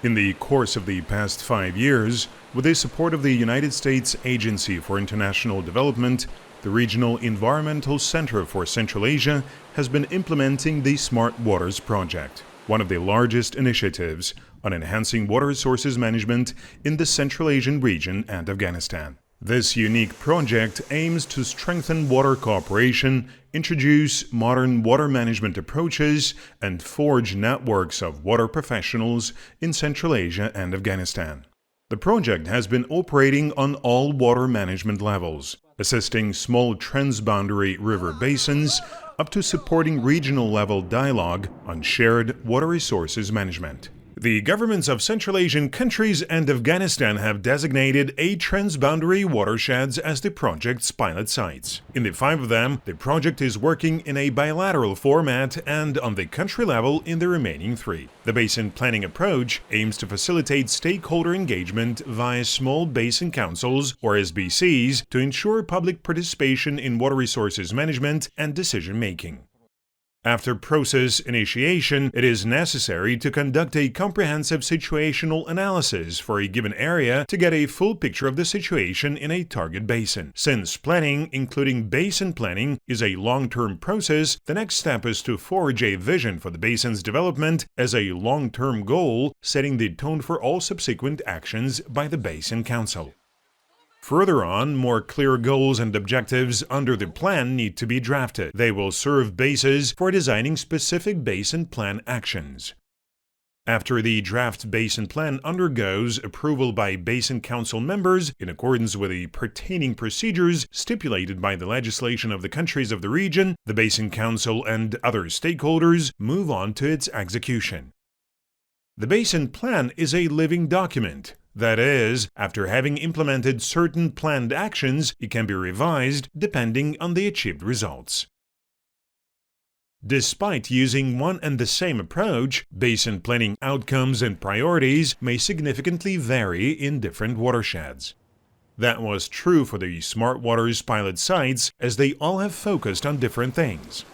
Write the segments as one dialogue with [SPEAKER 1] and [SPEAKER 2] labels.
[SPEAKER 1] In the course of the past 5 years, with the support of the United States Agency for International Development, the Regional Environmental Center for Central Asia has been implementing the Smart Waters Project, one of the largest initiatives on enhancing water resources management in the Central Asian region and Afghanistan. This unique project aims to strengthen water cooperation, introduce modern water management approaches, and forge networks of water professionals in Central Asia and Afghanistan. The project has been operating on all water management levels, assisting small transboundary river basins up to supporting regional-level dialogue on shared water resources management. The governments of Central Asian countries and Afghanistan have designated 8 transboundary watersheds as the project's pilot sites. In the 5 of them, the project is working in a bilateral format and on the country level in the remaining 3. The basin planning approach aims to facilitate stakeholder engagement via small basin councils, or SBCs, to ensure public participation in water resources management and decision-making. After process initiation, it is necessary to conduct a comprehensive situational analysis for a given area to get a full picture of the situation in a target basin. Since planning, including basin planning, is a long-term process, the next step is to forge a vision for the basin's development as a long-term goal, setting the tone for all subsequent actions by the Basin Council. Further on, more clear goals and objectives under the plan need to be drafted. They will serve basis for designing specific basin plan actions. After the draft basin plan undergoes approval by Basin Council members in accordance with the pertaining procedures stipulated by the legislation of the countries of the region, the Basin Council and other stakeholders move on to its execution. The basin plan is a living document. That is, after having implemented certain planned actions, it can be revised depending on the achieved results. Despite using one and the same approach, basin planning outcomes and priorities may significantly vary in different watersheds. That was true for the Smart Waters pilot sites, as they all have focused on different things.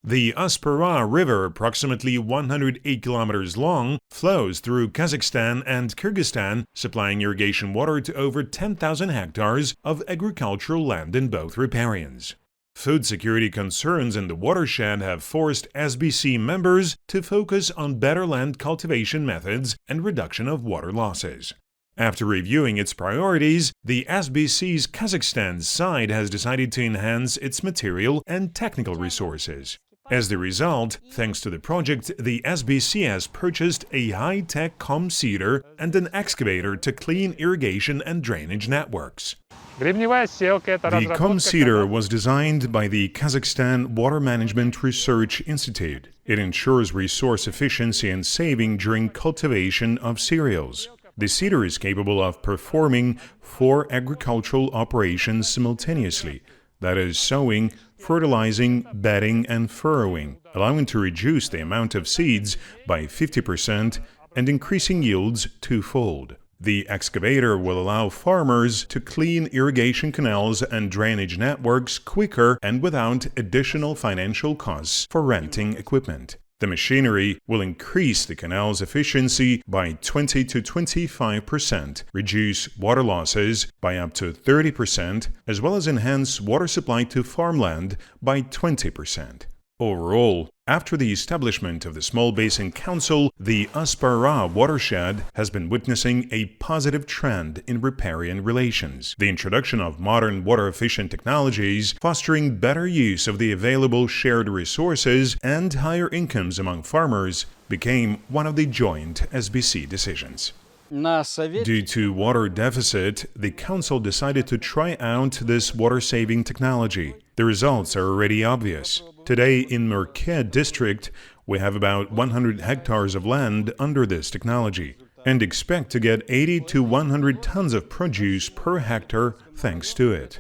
[SPEAKER 1] The Asparagus River, approximately 108 kilometers long, flows through Kazakhstan and Kyrgyzstan, supplying irrigation water to over 10,000 hectares of agricultural land in both riparians. Food security concerns in the watershed have forced SBC members to focus on better land cultivation methods and reduction of water losses. After reviewing its priorities, the SBC's Kazakhstan side has decided to enhance its material and technical resources. As the result, thanks to the project, the SBC has purchased a high-tech comb seeder and an excavator to clean irrigation and drainage networks. The comb seeder was designed by the Kazakhstan Water Management Research Institute. It ensures resource efficiency and saving during cultivation of cereals. The seeder is capable of performing 4 agricultural operations simultaneously, that is, sowing, fertilizing, bedding, and furrowing, allowing to reduce the amount of seeds by 50% and increasing yields twofold. The excavator will allow farmers to clean irrigation canals and drainage networks quicker and without additional financial costs for renting equipment. The machinery will increase the canal's efficiency by 20 to 25%, reduce water losses by up to 30%, as well as enhance water supply to farmland by 20%. Overall, after the establishment of the Small Basin Council, the Asparagus watershed has been witnessing a positive trend in riparian relations. The introduction of modern water-efficient technologies, fostering better use of the available shared resources and higher incomes among farmers, became one of the joint SBC decisions. Due to water deficit, the Council decided to try out this water-saving technology. The results are already obvious. Today, in Murked district, we have about 100 hectares of land under this technology and expect to get 80 to 100 tons of produce per hectare thanks to it.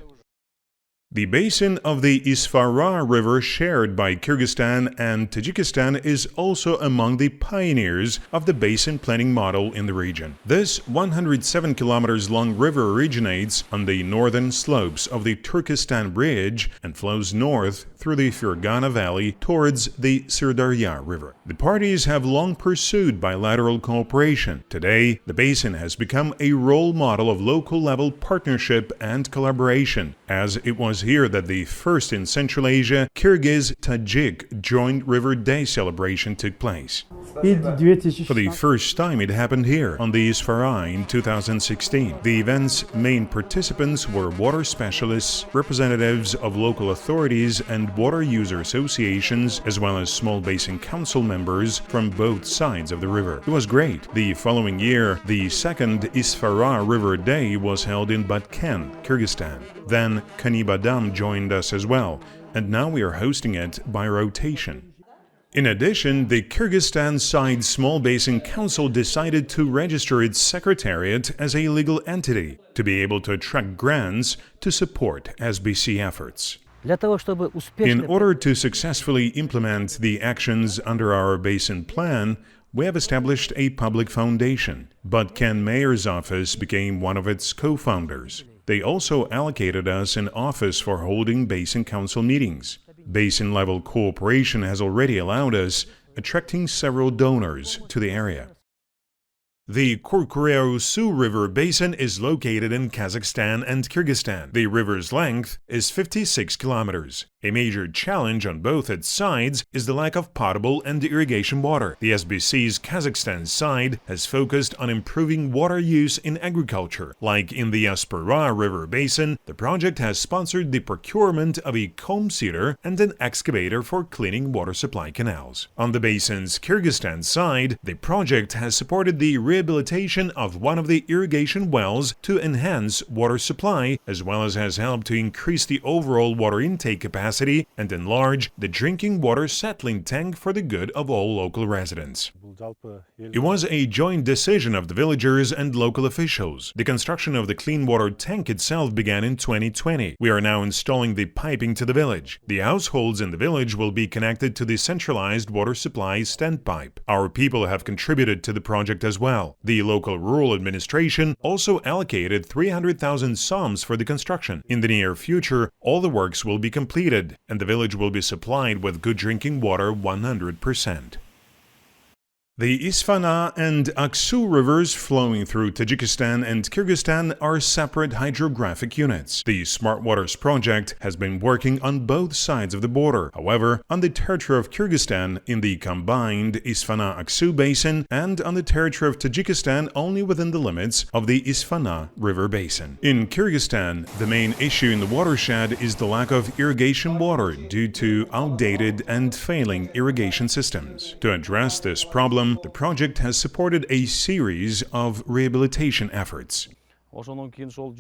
[SPEAKER 1] The basin of the Asparagus River shared by Kyrgyzstan and Tajikistan is also among the pioneers of the basin planning model in the region. This 107 kilometers long river originates on the northern slopes of the Turkestan Bridge and flows north through the Fergana Valley towards the Sirdarya River. The parties have long pursued bilateral cooperation. Today, the basin has become a role model of local-level partnership and collaboration, as it was here that the first in Central Asia Kyrgyz-Tajik Joint River Day celebration took place. For the first time, it happened here, on the Isfarai in 2016. The event's main participants were water specialists, representatives of local authorities and water user associations, as well as small basin council members from both sides of the river. It was great. The following year, the second Isfarai River Day was held in Batken, Kyrgyzstan. Then Kanibadam joined us as well, and now we are hosting it by rotation. In addition, the Kyrgyzstan side Small Basin Council decided to register its secretariat as a legal entity to be able to attract grants to support SBC efforts. In order to successfully implement the actions under our basin plan, we have established a public foundation. Batken Mayor's office became one of its co-founders. They also allocated us an office for holding Basin Council meetings. Basin-level cooperation has already allowed us attracting several donors to the area. The Corcorao Sioux River Basin is located in Kazakhstan and Kyrgyzstan. The river's length is 56 kilometers. A major challenge on both its sides is the lack of potable and irrigation water. The SBC's Kazakhstan side has focused on improving water use in agriculture. Like in the Asparagus River Basin, the project has sponsored the procurement of a comb seeder and an excavator for cleaning water supply canals. On the basin's Kyrgyzstan side, the project has supported the rehabilitation of one of the irrigation wells to enhance water supply, as well as has helped to increase the overall water intake capacity and enlarge the drinking water settling tank for the good of all local residents. It was a joint decision of the villagers and local officials. The construction of the clean water tank itself began in 2020. We are now installing the piping to the village. The households in the village will be connected to the centralized water supply standpipe. Our people have contributed to the project as well. The local rural administration also allocated 300,000 soms for the construction. In the near future, all the works will be completed, and the village will be supplied with good drinking water 100%. The Isfana and Aksu rivers flowing through Tajikistan and Kyrgyzstan are separate hydrographic units. The Smart Waters project has been working on both sides of the border. However, on the territory of Kyrgyzstan in the combined Isfana-Aksu basin and on the territory of Tajikistan only within the limits of the Isfana River Basin. In Kyrgyzstan, the main issue in the watershed is the lack of irrigation water due to outdated and failing irrigation systems. To address this problem, the project has supported a series of rehabilitation efforts.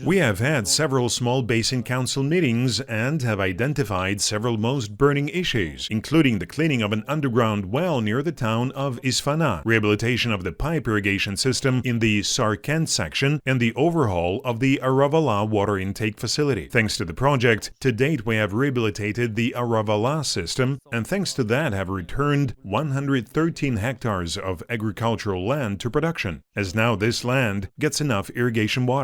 [SPEAKER 1] We have had several small basin council meetings and have identified several most burning issues, including the cleaning of an underground well near the town of Isfana, rehabilitation of the pipe irrigation system in the Sarkent section, and the overhaul of the Aravala water intake facility. Thanks to the project, to date we have rehabilitated the Aravala system, and thanks to that have returned 113 hectares of agricultural land to production, as now this land gets enough irrigation water.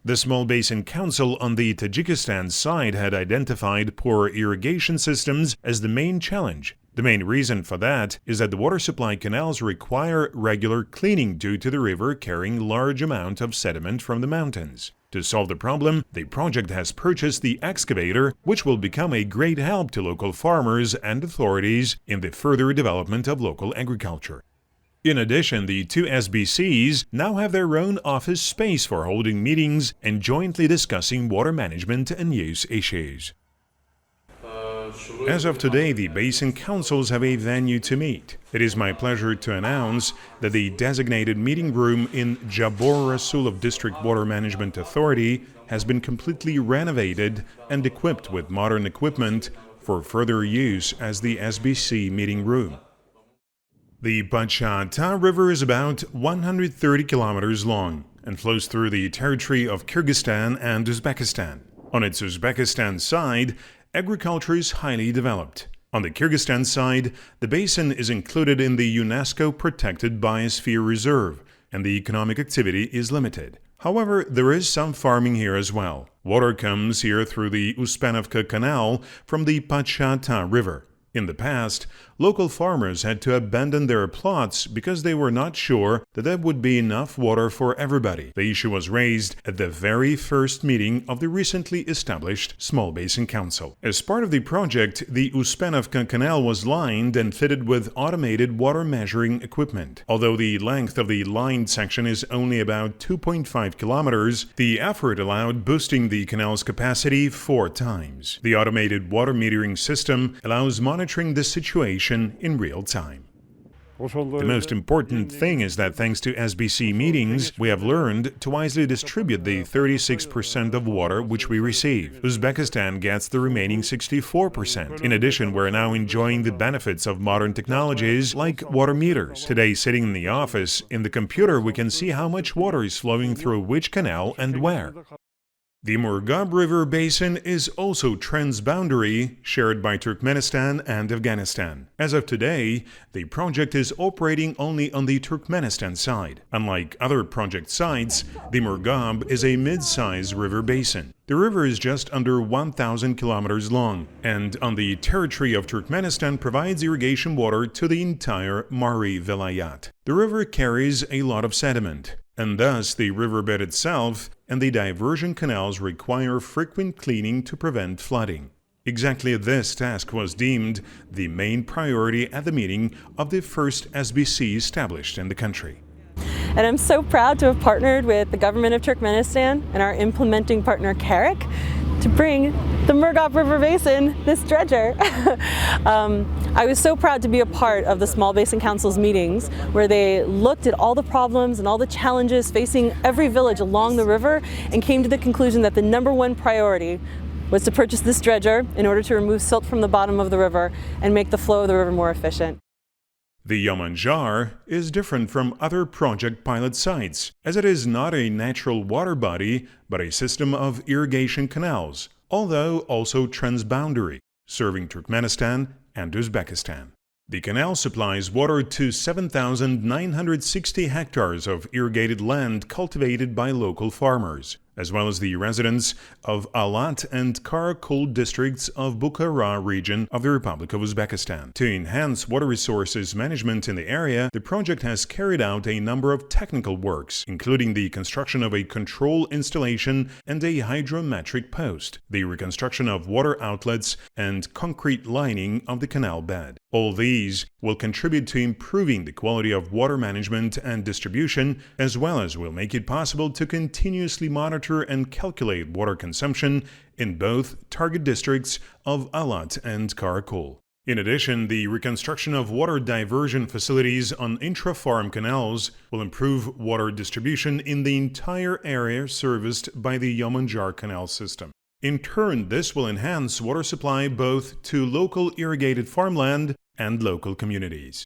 [SPEAKER 1] The Small Basin Council on the Tajikistan side had identified poor irrigation systems as the main challenge. The main reason for that is that the water supply canals require regular cleaning due to the river carrying large amount of sediment from the mountains. To solve the problem, the project has purchased the excavator, which will become a great help to local farmers and authorities in the further development of local agriculture. In addition, the two SBCs now have their own office space for holding meetings and jointly discussing water management and use issues. As of today, the basin councils have a venue to meet. It is my pleasure to announce that the designated meeting room in Jabor Rasulov District Water Management Authority has been completely renovated and equipped with modern equipment for further use as the SBC meeting room. The Bachata River is about 130 kilometers long and flows through the territory of Kyrgyzstan and Uzbekistan. On its Uzbekistan side, agriculture is highly developed. On the Kyrgyzstan side, the basin is included in the UNESCO Protected Biosphere Reserve, and the economic activity is limited. However, there is some farming here as well. Water comes here through the Uspanovka Canal from the Pachata River. In the past, local farmers had to abandon their plots because they were not sure that there would be enough water for everybody. The issue was raised at the very first meeting of the recently established Small Basin Council. As part of the project, the Uspanovka Canal was lined and fitted with automated water measuring equipment. Although the length of the lined section is only about 2.5 kilometers, the effort allowed boosting the canal's capacity 4 times. The automated water metering system allows monitoring the situation in real time. The most important thing is that thanks to SBC meetings, we have learned to wisely distribute the 36% of water which we receive. Uzbekistan gets the remaining 64%. In addition, we're now enjoying the benefits of modern technologies like water meters. Today, sitting in the office, in the computer we can see how much water is flowing through which canal and where. The Murghab River Basin is also transboundary, shared by Turkmenistan and Afghanistan. As of today, the project is operating only on the Turkmenistan side. Unlike other project sites, the Murghab is a mid-size river basin. The river is just under 1,000 kilometers long, and on the territory of Turkmenistan provides irrigation water to the entire Mari Vilayat. The river carries a lot of sediment, and thus the riverbed itself and the diversion canals require frequent cleaning to prevent flooding. Exactly this task was deemed the main priority at the meeting of the first SBC established in the country.
[SPEAKER 2] And I'm so proud to have partnered with the government of Turkmenistan and our implementing partner CARIC to bring the Murghab River Basin this dredger. I was so proud to be a part of the Small Basin Council's meetings where they looked at all the problems and all the challenges facing every village along the river and came to the conclusion that the #1 priority was to purchase this dredger in order to remove silt from the bottom of the river and make the flow of the river more efficient.
[SPEAKER 1] The Yamanjar is different from other project pilot sites, as it is not a natural water body, but a system of irrigation canals, although also transboundary, serving Turkmenistan and Uzbekistan. The canal supplies water to 7,960 hectares of irrigated land cultivated by local farmers, as well as the residents of Alat and Karakul districts of Bukhara region of the Republic of Uzbekistan. To enhance water resources management in the area, the project has carried out a number of technical works, including the construction of a control installation and a hydrometric post, the reconstruction of water outlets, and concrete lining of the canal bed. All these will contribute to improving the quality of water management and distribution, as well as will make it possible to continuously monitor and calculate water consumption in both target districts of Alat and Karakul. In addition, the reconstruction of water diversion facilities on intra-farm canals will improve water distribution in the entire area serviced by the Yamanjar Canal system. In turn, this will enhance water supply both to local irrigated farmland and local communities.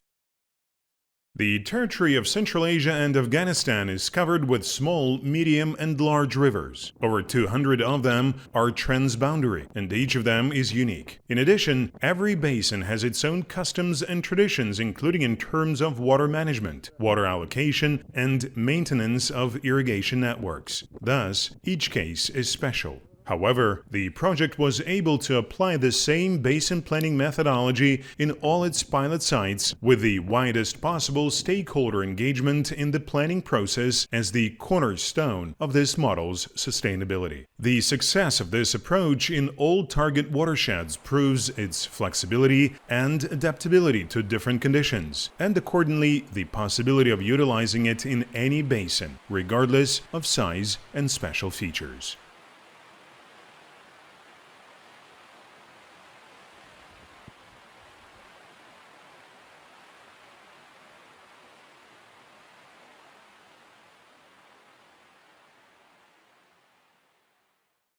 [SPEAKER 1] The territory of Central Asia and Afghanistan is covered with small, medium, and large rivers. Over 200 of them are transboundary, and each of them is unique. In addition, every basin has its own customs and traditions, including in terms of water management, water allocation, and maintenance of irrigation networks. Thus, each case is special. However, the project was able to apply the same basin planning methodology in all its pilot sites, with the widest possible stakeholder engagement in the planning process as the cornerstone of this model's sustainability. The success of this approach in all target watersheds proves its flexibility and adaptability to different conditions, and accordingly the possibility of utilizing it in any basin, regardless of size and special features.